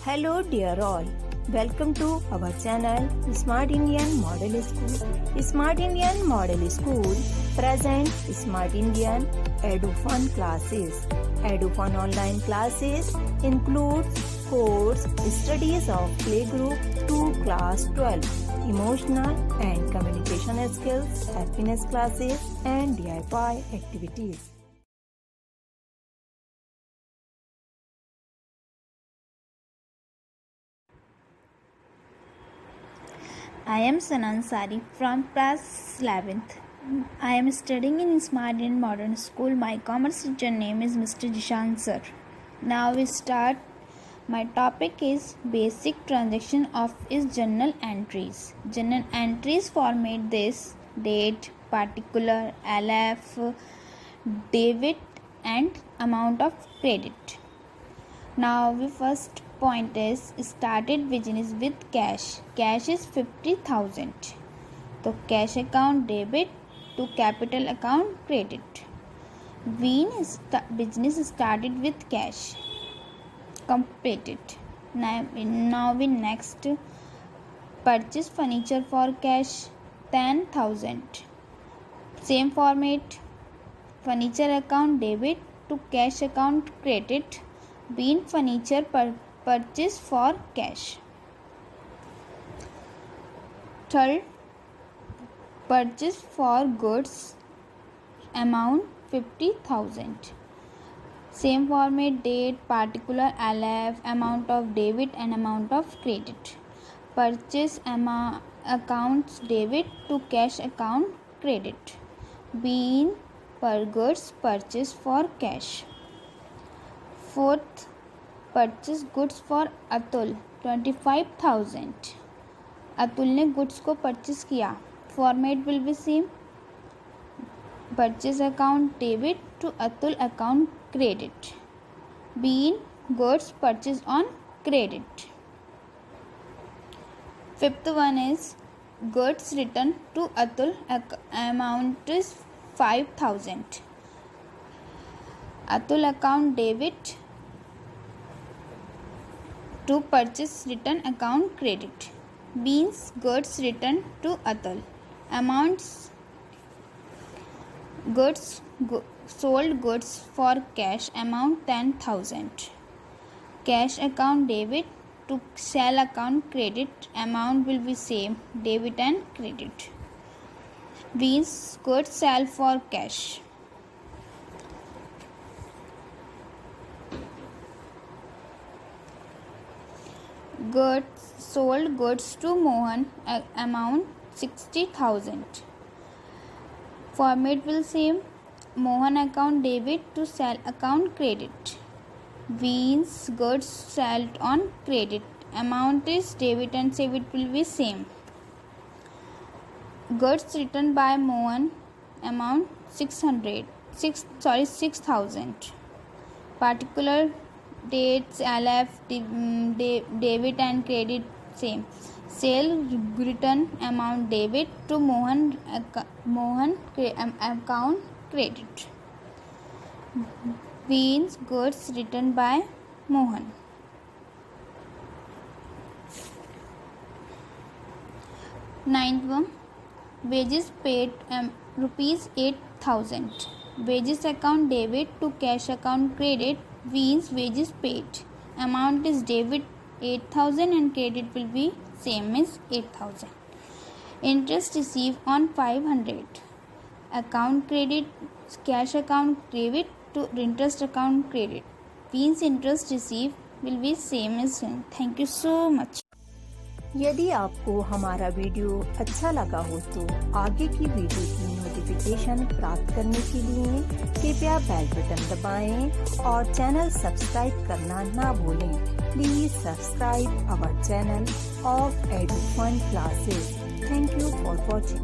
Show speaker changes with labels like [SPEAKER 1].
[SPEAKER 1] Hello dear all, welcome to our channel Smart Indian Model School. Smart Indian Model School present Smart Indian EduFun classes. EduFun online classes includes course studies of playgroup to class 12, emotional and communication skills, happiness classes and DIY activities.
[SPEAKER 2] I am Sanan Sari from class 11th. I am studying in Smart Indian Modern School. My commerce teacher name is Mr. Jishan sir. Now we start. My topic is basic transaction of is journal entries. Journal entries format this: date, particular, LF, debit and amount of credit. Now we first point is started business with cash. Cash is 50,000. So cash account debit to capital account credit. Business started with cash. Completed. Now we next purchase furniture for cash 10,000. Same format. Furniture account debit to cash account credit. Being furniture purchase for cash. Third, purchase for goods amount 50,000. Same format, date, particular, LF, amount of debit and amount of credit. Purchase accounts debit to cash account credit. Being per goods purchase for cash. Fourth, purchase goods for Atul 25,000. Atul ने goods को purchase किया. Format will be same. Purchase account debit to Atul account credit. Been goods purchase on credit. Fifth one is goods return to Atul amount is 5,000. Atul account debit to purchase return account credit. Means goods return to Atul. Amounts goods sold goods for cash amount 10,000. Cash account debit to sell account credit amount will be same, debit and credit. Means goods sell for cash. Goods sold goods to Mohan amount 60,000. Format will same. Mohan account debit to sell account credit. Means goods sold on credit. Amount is debit and debit will be same. Goods returned by Mohan amount 6,000. Particular dates, LF, debit and credit same. Sale return amount debit to Mohan account credit. Means goods returned by Mohan. Ninth one, wages paid rupees 8,000. Wages account debit to cash account credit. Means wages paid. Amount is debit 8,000 and credit will be same as 8,000. Interest received on 500. Account credit, cash account debit to interest account credit. Means interest received will be same as same. Thank you so much.
[SPEAKER 1] यदि आपको हमारा video अच्छा लगा हो तो आगे की video की नोटिफिकेशन प्राप्त करने के लिए कृपया बेल बटन दबाएं और चैनल सब्सक्राइब करना ना भूलें. Please subscribe our channel of EduFun classes. Thank you for watching.